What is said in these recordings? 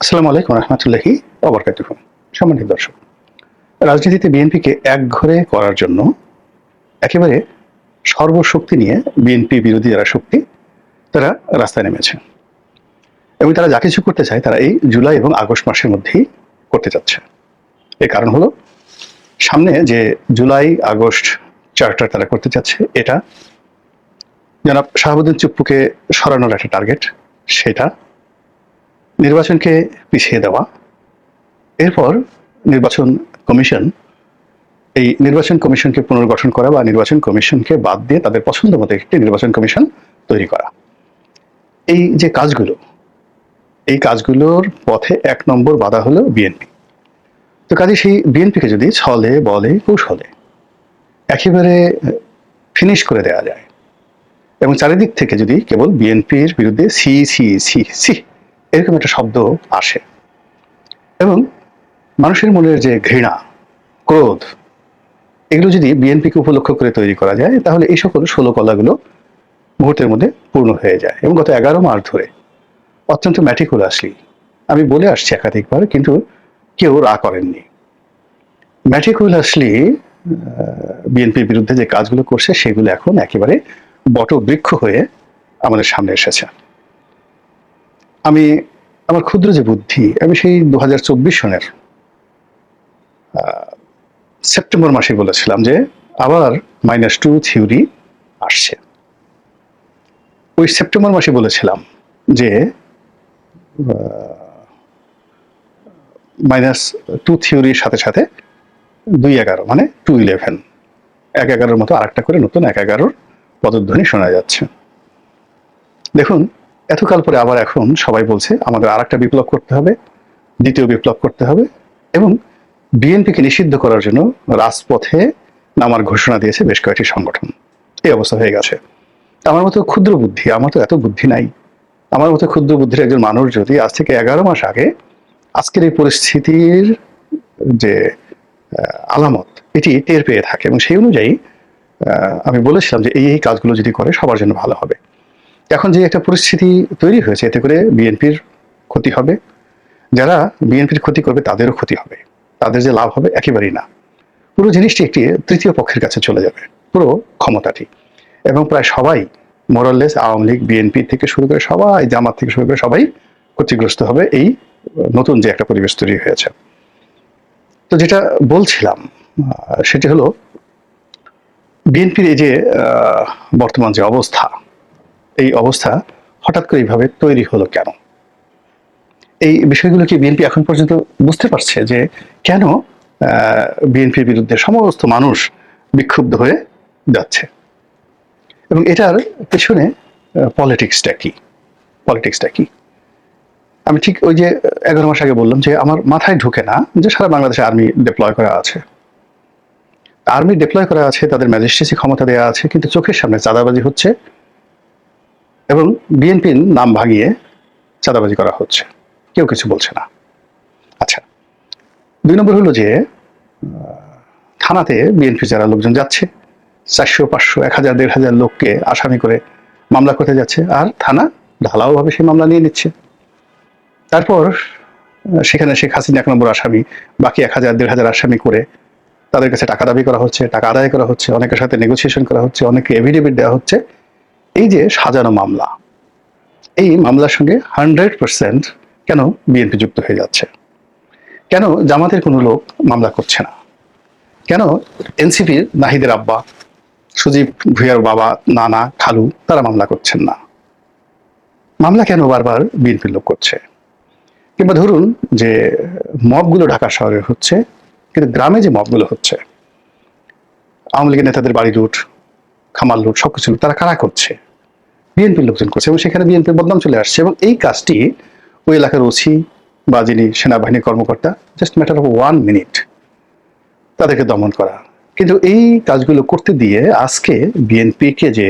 আসসালামু আলাইকুম রহমতুল্লাহি ওয়া বারাকাতুহু। সম্মানিত দর্শক, রাজনীতিতে বিএনপিকে একঘরে করার জন্য একেবারে সর্বশক্তি নিয়ে বিএনপি বিরোধী যারা শক্তি তারা রাস্তায় নেমেছে এবং তারা যা কিছু করতে চায় তারা এই জুলাই এবং আগস্ট মাসের মধ্যেই করতে চাচ্ছে। এর কারণ হলো সামনে যে জুলাই আগস্ট চার্টার তারা করতে চাচ্ছে, এটা জনাব শাহাবুদ্দিন চুপ্পুকে সরানোর একটা টার্গেট, সেটা নির্বাচনকে পিছিয়ে দেওয়া, এরপর নির্বাচন কমিশন, এই নির্বাচন কমিশনকে পুনর্গঠন করা বা নির্বাচন কমিশনকে বাদ দিয়ে তাদের পছন্দ মতো একটি নির্বাচন কমিশন তৈরি করা। এই যে কাজগুলো, এই কাজগুলোর পথে এক নম্বর বাধা হলো বিএনপি। তো কাজে সেই বিএনপিকে যদি ছলে বলে কৌশলে একেবারে ফিনিশ করে দেওয়া যায় এবং চারিদিক থেকে যদি কেবল বিএনপির বিরুদ্ধে সি সি সি সি এরকম একটা শব্দ আসে এবং মানুষের মনের যে ঘৃণা, ক্রোধ, এগুলো যদি বিএনপিকে উপলক্ষ করে তৈরি করা যায় তাহলে এই সকল ষোলকলাগুলো মুহূর্তের মধ্যে পূর্ণ হয়ে যায়। এবং গত 11 মাস ধরে অত্যন্ত ম্যাটিকুলাসলি আমি বলে আসছি একাধিকবার, কিন্তু কেউ রা করেননি। ম্যাটিকুলাসলি বিএনপির বিরুদ্ধে যে কাজগুলো করছে সেগুলো এখন একেবারে বটবৃক্ষ হয়ে আমাদের সামনে এসেছে। আমি আমার ক্ষুদ্র যে বুদ্ধি, আমি সেই 2024 সনের সেপ্টেম্বর মাসে বলেছিলাম যে আবার -2 থিওরি আসছে। ওই সেপ্টেম্বর মাসে বলেছিলাম যে -2 থিওরির সাথে সাথে 2-11 মানে 2-11, 1-11 মতো আরেকটা করে নতুন 1-11 পদধ্বনি শোনা যাচ্ছে। দেখুন, এতকাল পরে আবার এখন সবাই বলছে আমাদের আরেকটা বিপ্লব করতে হবে, দ্বিতীয় বিপ্লব করতে হবে এবং বিএনপিকে নিষিদ্ধ করার জন্য রাজপথে নামার ঘোষণা দিয়েছে বেশ কয়েকটি সংগঠন। এই অবস্থা হয়ে গেছে। আমার মতো ক্ষুদ্র বুদ্ধি, আমার তো এত বুদ্ধি নাই, আমার মতো ক্ষুদ্র বুদ্ধির একজন মানুষ যদি আজ থেকে 11 মাস আগে আজকের এই পরিস্থিতির যে আলামত এটি টের পেয়ে থাকে এবং সেই অনুযায়ী আমি বলেছিলাম যে এই কাজগুলো যদি করে সবার জন্য ভালো হবে। এখন যে একটা পরিস্থিতি তৈরি হয়েছে, এতে করে বিএনপির ক্ষতি হবে, যারা বিএনপির ক্ষতি করবে তাদেরও ক্ষতি হবে, তাদের যে লাভ হবে একেবারেই না। পুরো জিনিসটি একটি তৃতীয় পক্ষের কাছে চলে যাবে, পুরো ক্ষমতাটি। এবং প্রায় সবাই মোরাললেস, আওয়ামী লীগ, বিএনপি থেকে শুরু করে সবাই, জামাত থেকে শুরু করে সবাই ক্ষতিগ্রস্ত হবে এই নতুন যে একটা পরিবেশ তৈরি হয়েছে। তো যেটা বলছিলাম সেটি হলো বিএনপির এই যে বর্তমান যে অবস্থা, এই অবস্থা হঠাৎ করে এইভাবে তৈরি হলো কেন? এই বিষয়গুলো কি বিএনপি এখন পর্যন্ত বুঝতে পারছে যে কেন বিএনপির বিরুদ্ধে সমস্ত মানুষ বিক্ষুব্ধ হয়ে যাচ্ছে এবং এটার পেছনে পলিটিক্সটা কি? পলিটিক্সটা কি? আমি ঠিক ওই যে 11 মাস আগে বললাম যে আমার মাথায় ঢুকে না যে সারা বাংলাদেশে আর্মি ডিপ্লয় করা আছে, আর্মি ডিপ্লয় করা আছে, তাদের ম্যাজিস্ট্রেসি ক্ষমতা দেওয়া আছে, কিন্তু চোখের সামনে চাঁদাবাজি হচ্ছে এবং বিএনপির নাম ভাঙিয়ে চাঁদাবাজি করা হচ্ছে, কেউ কিছু বলছে না। আচ্ছা, 2 নম্বর হলো যে থানাতে বিএনপি যারা লোকজন যাচ্ছে, 400, 500, 1000, 1500 লোককে আসামি করে মামলা করতে যাচ্ছে আর থানা ঢালাওভাবে সেই মামলা নিয়ে নিচ্ছে। তারপর সেখানে শেখ হাসিনা 1 নম্বর আসামি, বাকি 1000, 1500 আসামি করে তাদের কাছে টাকা দাবি করা হচ্ছে, টাকা আদায় করা হচ্ছে, অনেকের সাথে নেগোসিয়েশন করা হচ্ছে, অনেকে এফিডেভিট দেওয়া হচ্ছে। এই যে সাজানো মামলা, এই মামলার সঙ্গে 100% কেন বিএনপি যুক্ত হয়ে যাচ্ছে? কেন জামাতের কোনো লোক মামলা করছে না? কেন এনসিপির নাহিদের আব্বা, সুজিব ভুঁইয়ার বাবা, নানা, খালু তারা মামলা করছেন না? মামলা কেন বারবার বিএনপির লোক করছে? কিংবা ধরুন যে মবগুলো ঢাকা শহরে হচ্ছে, কিন্তু গ্রামে যে মবগুলো হচ্ছে, আওয়ামী লীগের নেতাদের বাড়ি লুট, খামার লুট, সবকিছু তারা কারা করছে? বিএনপির লোকজন করছে এবং সেখানে বিএনপির বদনাম চলে আসছে এবং এই কাজটি ওই এলাকার ওসি বা যিনি সেনাবাহিনীর কর্মকর্তা, জাস্ট ম্যাটার অফ 1 মিনিট তাদেরকে দমন করা। কিন্তু এই কাজগুলো করতে দিয়ে আজকে বিএনপিকে যে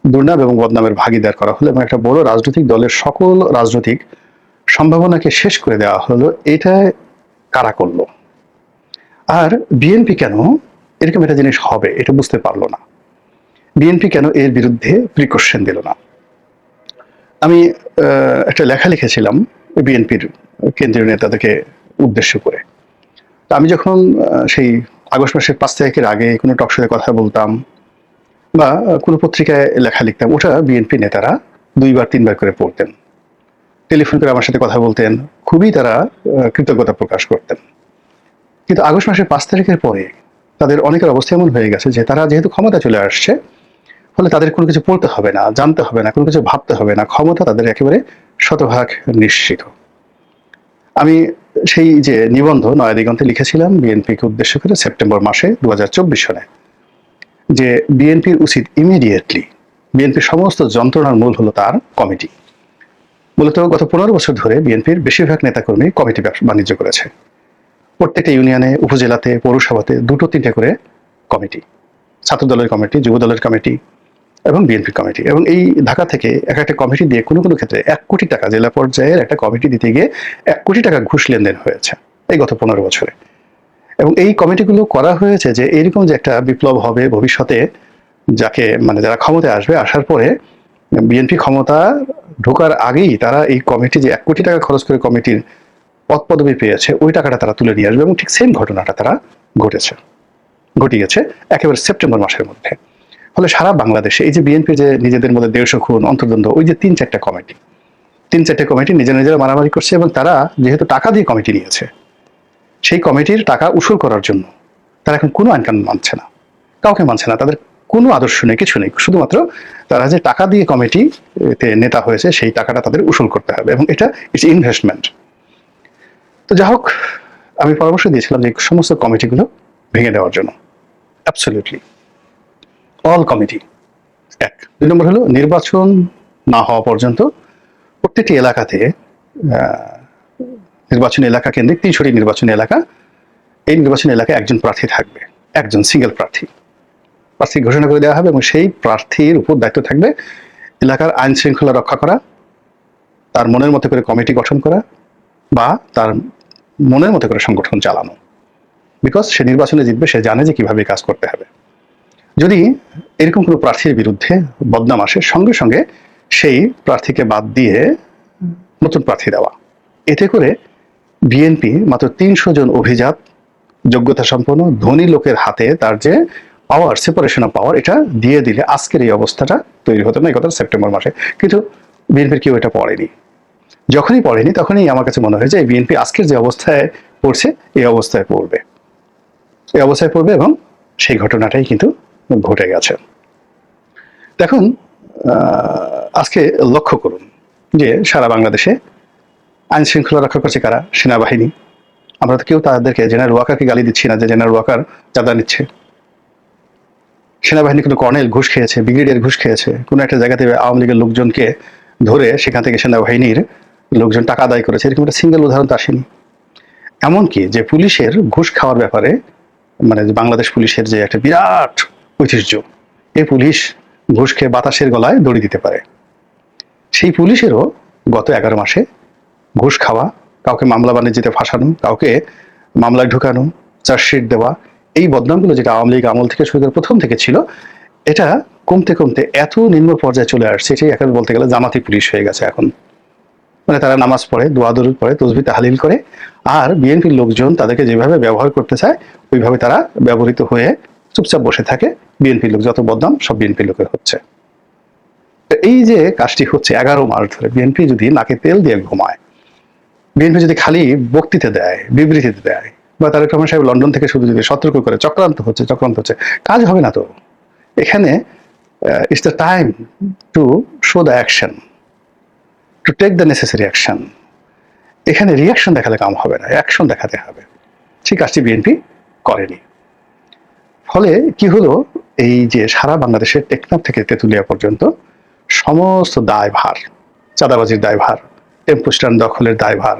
দুর্নাম এবং বদনামের ভাগিদার করা হলো এবং একটা বড় রাজনৈতিক দলের সকল রাজনৈতিক সম্ভাবনাকে শেষ করে দেওয়া হলো, এটা কারা করলো? আর বিএনপি কেন এরকম একটা জিনিস হবে এটা বুঝতে পারলো না? বিএনপি কেন এর বিরুদ্ধে প্রিকশন দিল না? আমি একটা লেখা লিখেছিলাম বিএনপির কেন্দ্রীয় নেতাদেরকে উদ্দেশ্য করে। তো আমি যখন সেই আগস্ট মাসের 5 তারিখের আগে কোনো টকশোতে কথা বলতাম বা কোনো পত্রিকায় লেখা লিখতাম, ওটা বিএনপি নেতারা 2-3 বার করে পড়তেন, টেলিফোন করে আমার সাথে কথা বলতেন, খুবই তারা কৃতজ্ঞতা প্রকাশ করতেন। কিন্তু আগস্ট মাসের 5 তারিখের পরে তাদের অনেকের অবস্থা এমন হয়ে গেছে যে তারা যেহেতু ক্ষমতা চলে আসছে, ফলে তাদের কোনো কিছু পড়তে হবে না, জানতে হবে না, কোনো কিছু ভাবতে হবে না, ক্ষমতা তাদের একেবারে শতভাগ নিশ্চিত। আমি সেই যে নিবন্ধ নয়া দিগন্তে লিখেছিলাম বিএনপিকে উদ্দেশ্য করে সেপ্টেম্বর মাসে 2024 সালে, যে বিএনপির উচিত ইমিডিয়েটলি, বিএনপির সমস্ত যন্ত্রণার মূল হলো তার কমিটি। মূলত গত 15 বছর ধরে বিএনপির বেশিরভাগ নেতাকর্মী কমিটি বাণিজ্য করেছে। প্রত্যেকটা ইউনিয়নে, উপজেলাতে, পৌরসভাতে 2-3টে করে কমিটি, ছাত্র দলের কমিটি, যুব দলের কমিটি এবং বিএনপি কমিটি। এবং এই ঢাকা থেকে এক একটা কমিটি দিয়ে কোনো কোনো ক্ষেত্রে 1 কোটি টাকা, জেলা পর্যায়ের একটা কমিটি দিতে গিয়ে 1 কোটি টাকা ঘুষ লেনদেন হয়েছে এই গত 15 বছরে। এবং এই কমিটিগুলো করা হয়েছে যে এরকম যে একটা বিপ্লব হবে ভবিষ্যতে, যাকে মানে যারা ক্ষমতায় আসবে, আসার পরে বিএনপি ক্ষমতা ঢোকার আগেই তারা এই কমিটি যে 1 কোটি টাকা খরচ করে কমিটির পদ পদবি পেয়েছে, ওই টাকাটা তারা তুলে নিয়ে আসবে। এবং ঠিক সেম ঘটনাটা তারা ঘটিয়েছে একেবারে সেপ্টেম্বর মাসের মধ্যে। ফলে সারা বাংলাদেশে এই যে বিএনপি যে নিজেদের মধ্যে 150 খুন, অন্তর্দ্বন্দ্ব, ওই যে 3-4টা কমিটি নিজেরা মারামারি করছে, এবং তারা যেহেতু টাকা দিয়ে কমিটি নিয়েছে, সেই কমিটির টাকা উসুল করার জন্য তারা এখন কোনো আইন কানুন মানছে না, কাউকে মানছে না, তাদের কোনো আদর্শ নেই, কিছু নেই, শুধুমাত্র তারা যে টাকা দিয়ে কমিটিতে নেতা হয়েছে সেই টাকাটা তাদের উসুল করতে হবে, এবং এটা ইটস ইনভেস্টমেন্ট। তো যা হোক, আমি পরামর্শ দিয়েছিলাম যে সমস্ত কমিটিগুলো ভেঙে দেওয়ার জন্য, অ্যাবসলিউটলি অল কমিটি। 2 নম্বর হলো নির্বাচন না হওয়া পর্যন্ত প্রত্যেকটি এলাকাতে, নির্বাচনী এলাকা কেন্দ্রিক 300টি নির্বাচনী এলাকা, এই নির্বাচনী এলাকায় একজন প্রার্থী থাকবে, একজন সিঙ্গেল প্রার্থী ঘোষণা করে দেওয়া হবে, এবং সেই প্রার্থীর উপর দায়িত্ব থাকবে এলাকার আইন শৃঙ্খলা রক্ষা করা, তার মনের মতো করে কমিটি গঠন করা বা তার মনের মতো করে সংগঠন চালানো। বিকজ সে নির্বাচনে জিতবে, সে জানে যে কিভাবে কাজ করতে হবে। যদি এরকম কোনো প্রার্থীর বিরুদ্ধে বদনাম আসে, সঙ্গে সঙ্গে সেই প্রার্থীকে বাদ দিয়ে নতুন প্রার্থী দেওয়া। এতে করে বিএনপি মাত্র 300 জন অভিজাত, যোগ্যতা সম্পন্ন, ধনী লোকের হাতে তার যে পাওয়ার, সেপারেশন অফ পাওয়ার, এটা দিয়ে দিলে আজকের এই অবস্থাটা তৈরি হতো না, এই কথা সেপ্টেম্বর মাসে। কিন্তু বিএনপির কেউ এটা পড়েনি। যখনই পড়েনি তখনই আমার কাছে মনে হয় যে বিএনপি আজকের যে অবস্থায় পড়ছে, এই অবস্থায় পড়বে, এবং সেই ঘটনাটাই কিন্তু ঘটে গেছে। দেখুন, আজকে লক্ষ্য করুন যে সারা বাংলাদেশে আইন শৃঙ্খলা রক্ষা করছে কারা? সেনাবাহিনী। আমরা তো কেউ তাদেরকে, জেনারেল ওয়াকারকে গালি দিচ্ছি না যে জেনারেল ওয়াকার চাঁদা নিচ্ছে। সেনাবাহিনী কিন্তু কর্নেল ঘুষ খেয়েছে, ব্রিগেডিয়ার ঘুষ খেয়েছে, কোনো একটা জায়গাতে আওয়ামী লীগের লোকজনকে ধরে সেখান থেকে সেনাবাহিনীর লোকজন টাকা আদায় করেছে, এরকম একটা সিঙ্গেল উদাহরণ তো আসেনি। এমনকি যে পুলিশের ঘুষ খাওয়ার ব্যাপারে, মানে বাংলাদেশ পুলিশের যে একটা বিরাট ঐতিহ্য, এই পুলিশ ঘুষ খেয়ে বাতাসের গলায় দড়ি দিতে পারে, সেই পুলিশেরও গত 11 মাসে ঘুষ খাওয়া, কাউকে মামলা বাণিজ্যতে ফাঁসানো, কাউকে মামলায় ঢুকানো, চার্জশিট দেওয়া, এই বদনামগুলো যেটা আওয়ামী লীগ আমল থেকে শুরু করে প্রথম থেকে ছিল, এটা কমতে কমতে এত নিম্ন পর্যায়ে চলে আসছে, এটাই এখন বলতে গেলে জামাতি পুলিশ হয়ে গেছে এখন। মানে তারা নামাজ পড়ে, দোয়া দরুদ পড়ে, তসবিহ তাহলিল করে, আর বিএনপির লোকজন তাদেরকে যেভাবে ব্যবহার করতে চায় ওইভাবে তারা ব্যবহৃত হয়ে চুপচাপ বসে থাকে। বিএনপির লোক যত বদনাম সব বিএনপির লোকের হচ্ছে। এই যে কাজটি হচ্ছে 11 মাস ধরে, বিএনপি যদি নাকে তেল দিয়ে ঘুমায়, বিএনপি যদি খালি বক্তৃতা দেয়, বিবৃতি দেয়, বা তারেক রহমান সাহেব লন্ডন থেকে শুধু যদি সতর্ক করে চক্রান্ত হচ্ছে, কাজ হবে না তো। এখানে it's the time to show the action, to take the necessary action. এখানে রিয়াকশন দেখালে কাম হবে না, অ্যাকশন দেখাতে হবে। সেই কাজটি বিএনপি করেনি। ফলে কি হলো, এই যে সারা বাংলাদেশের টেকনাফ থেকে তেঁতুলিয়া পর্যন্ত সমস্ত দায়ভার, চাঁদাবাজির দায়ভার, টেম্পো স্ট্যান্ড দখলের দায়ভার,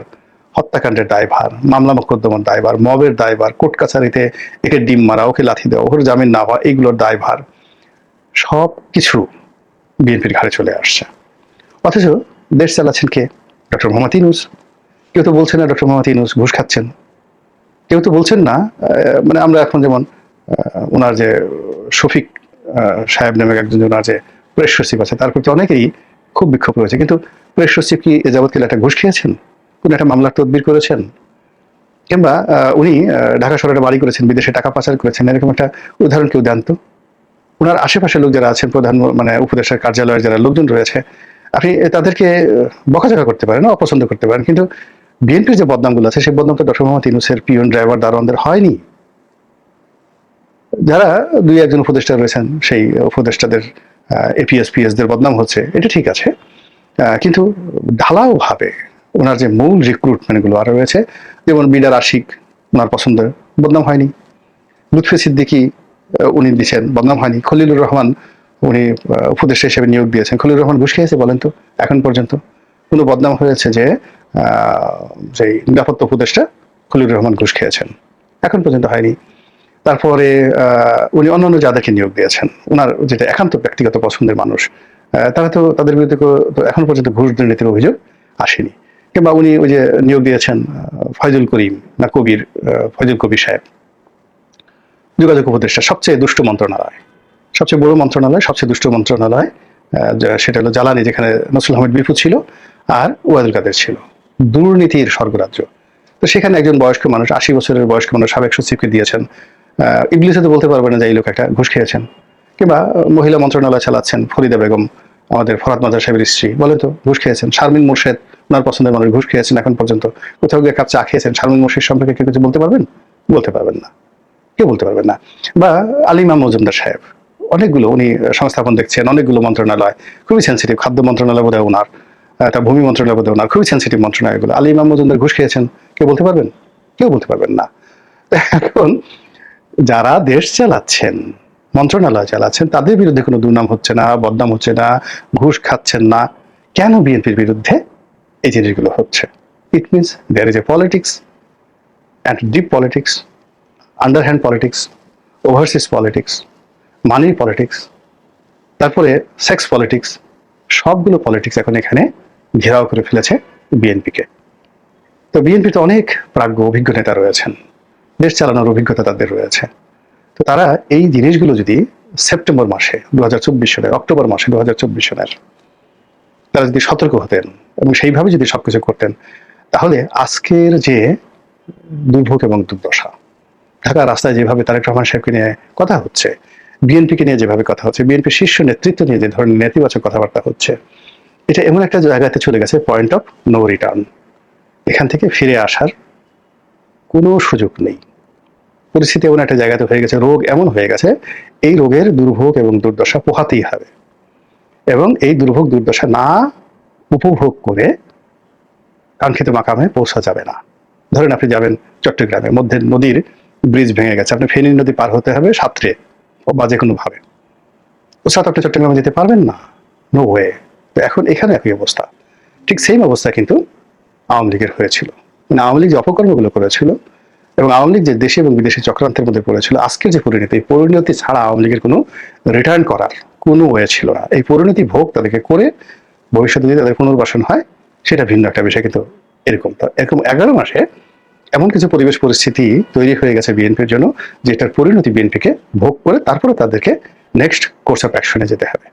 হত্যাকাণ্ডের দায়ভার, মামলা মোকদ্দমার দায়ভার, মবের দায়ভার, কোর্ট কাছারিতে একে ডিম মারা, ওকে লাথি দেওয়া, ওর জামিন না হওয়া, এইগুলোর দায়ভার সব কিছু বিএনপির ঘাড়ে চলে আসছে। অথচ দেশ চালাচ্ছেন কে? ডক্টর মোহাম্মদ ইউনূস। কেউ তো বলছেন না ডক্টর মোহাম্মদ ইউনূস ঘুষ খাচ্ছেন, কেউ তো বলছেন না, মানে আমরা এখন যেমন ওনার যে শফিক সাহেব নামে একজন, ওনার যে প্রেস সচিব আছে, তার প্রতি অনেকেই খুব বিক্ষোভ রয়েছে, কিন্তু প্রেস সচিব কি এ যাবৎকালে একটা ঘুষ খেয়েছেন? কোনো একটা মামলার তদবির করেছেন, কিংবা উনি ঢাকা শহরে বাড়ি করেছেন, বিদেশে টাকা পাচার করেছেন, এরকম একটা উদাহরণ কেউ দেন তো। ওনার আশেপাশে লোক যারা আছেন, প্রধান মানে উপদেষ্টার কার্যালয়ের যারা লোকজন রয়েছে, আপনি তাদেরকে বকাঝকা করতে পারেন, অপছন্দ করতে পারেন, কিন্তু বিএনপির যে বদনামগুলো আছে সেই বদনাম তো ডক্টর মোহাম্মদ ইউনূসের পিয়ন, ড্রাইভার, দারোয়ানদের হয়নি। যারা দুই একজন উপদেষ্টা রয়েছেন সেই উপদেষ্টাদের এপিএস পিএসদের বদনাম হচ্ছে, এটা ঠিক আছে, কিন্তু ঢালাও ভাবে ওনার যে মূল রিক্রুটমেন্টগুলো আরো রয়েছে, যেমন বিডার আশিক, ওনার পছন্দের, বদনাম হয়নি। লুৎফি সিদ্দিকী উনি দিচ্ছেন, বদনাম হয়নি। খলিলুর রহমান উনি উপদেষ্টা হিসেবে নিয়োগ দিয়েছেন, খলিলুর রহমান ঘুষ খেয়েছে বলেন তো এখন পর্যন্ত? কোনো বদনাম হয়েছে যে যে নিরাপত্তা উপদেষ্টা খলিলুর রহমান ঘুষ খেয়েছেন? এখন পর্যন্ত হয়নি। তারপরে উনি অন্যান্য যাদেরকে নিয়োগ দিয়েছেন, ওনার যেটা একান্ত ব্যক্তিগত পছন্দের মানুষ, তারা তো তাদের বিরুদ্ধে তো এখন পর্যন্ত ঘুষ দুর্নীতির অভিযোগ আসেনি। কিংবা উনি ওই যে নিয়োগ দিয়েছেন ফয়জুল করিম না কবির, ফয়জুল কবির সাহেব, যোগাযোগ উপদেষ্টা, সবচেয়ে দুষ্ট মন্ত্রণালয়, সবচেয়ে বড় মন্ত্রণালয়, সবচেয়ে দুষ্ট মন্ত্রণালয়, সেটা হলো জ্বালানি, যেখানে নসরুল আহমেদ বিপু ছিল আর ওয়াদুল কাদের ছিল, দুর্নীতির স্বর্গরাজ্য। তো সেখানে একজন বয়স্ক মানুষ, 80 বছরের বয়স্ক মানুষ সাবেক সচিবকে দিয়েছেন। ইবলিসে তো বলতে পারবে না যে এই লোক একটা ঘুষ খেয়েছেন। কিংবা মহিলা মন্ত্রণালয় চালাচ্ছেন ফরিদা বেগম, আমাদের ফরহাদ মাজার সাহেবের স্ত্রী, বলে তো ঘুষ খেয়েছেন। শারমিন মোর্শেদ, ওনার পছন্দের মানুষ, ঘুষ খেয়েছেন এখন পর্যন্ত। কোথাও গিয়ে কাপ চা খেয়েছেন, শারমিন মোর্শেদ সম্পর্কে কেউ কিছু বলতে পারবেন? বলতে পারবেন না, কেউ বলতে পারবেন না। বা আলিমা মজুমদার সাহেব, অনেকগুলো উনি সংস্থাপন দেখছেন, অনেকগুলো মন্ত্রণালয়, খুবই সেন্সিটিভ। খাদ্য মন্ত্রণালয় বোধহয় ওনার, তা ভূমি মন্ত্রণালয় বোধহয় ওনার, খুবই সেন্সিটিভ মন্ত্রণালয়গুলো। আলিমা মজুমদার ঘুষ খেয়েছেন, কেউ বলতে পারবেন? কেউ বলতে পারবেন না। এখন যারা দেশ চালাচ্ছেন, মন্ত্রণালয় চালাচ্ছেন, তাদের বিরুদ্ধে কোনো দুর্নাম হচ্ছে না, বদনাম হচ্ছে না, ঘুষ খাচ্ছেন না, কেন বিএনপির বিরুদ্ধে এই জিনিসগুলো হচ্ছে? It means there is a politics, and deep politics, underhand politics, overseas politics, money politics, তারপরে সেক্স পলিটিক্স, সবগুলো পলিটিক্স এখন এখানে ঘেরাও করে ফেলেছে বিএনপিকে। তো বিএনপি তো অনেক প্রাজ্ঞ অভিজ্ঞ নেতা রয়েছেন, দেশ চালানোর অভিজ্ঞতা তাদের রয়েছে। তো তারা এই জিনিসগুলো যদি সেপ্টেম্বর মাসে 2024 সালের, অক্টোবর মাসে 2024 সালের তারা যদি সতর্ক হতেন এবং সেইভাবে যদি সবকিছু করতেন, তাহলে আজকের যে দুর্ভোগ এবং দুর্দশা, ঢাকা রাস্তায় যেভাবে তারেক রহমান সাহেবকে নিয়ে কথা হচ্ছে, বিএনপিকে নিয়ে যেভাবে কথা হচ্ছে, বিএনপির শীর্ষ নেতৃত্ব নিয়ে যে ধরনের নেতিবাচক কথাবার্তা হচ্ছে, এটা এমন একটা জায়গাতে চলে গেছে, পয়েন্ট অফ নো রিটার্ন। এখান থেকে ফিরে আসার কোনো সুযোগ নেই। পরিস্থিতি এমন একটা জায়গাতে হয়ে গেছে, রোগ এমন হয়ে গেছে, এই রোগের দুর্ভোগ এবং দুর্দশা পোহাতেই হবে। এবং এই দুর্ভোগ দুর্দশা না উপভোগ করে কাঙ্ক্ষিত মাকামে পৌঁছা যাবে না। ধরেন আপনি যাবেন চট্টগ্রামে, মধ্যে নদীর ব্রিজ ভেঙে গেছে, আপনি ফেনী নদী পার হতে হবে সাঁতরে বা যে কোনো ভাবে, তো সাথে আপনি চট্টগ্রামে যেতে পারবেন না, নো ওয়ে। তো এখন এখানে একই অবস্থা, ঠিক সেম অবস্থা কিন্তু আওয়ামী লীগের হয়েছিল। মানে আওয়ামী লীগ যে অপকর্মগুলো করেছিল এবং আওয়ামী লীগ যে দেশে এবং বিদেশি চক্রান্তের মধ্যে পড়েছিল, আজকের যে পরিণতি, এই পরিণতি ছাড়া আওয়ামী লীগের কোনো রিটার্ন করার কোনো ওয়ে ছিল না। এই পরিণতি ভোগ তাদেরকে করে ভবিষ্যতে যদি তাদের পুনর্বাসন হয় সেটা ভিন্ন একটা বিষয়, কিন্তু এরকম 11 মাসে এমন কিছু পরিবেশ পরিস্থিতি তৈরি হয়ে গেছে বিএনপির জন্য, যেটার পরিণতি বিএনপিকে ভোগ করে তারপরে তাদেরকে নেক্সট কোর্স অফ অ্যাকশনে যেতে হবে।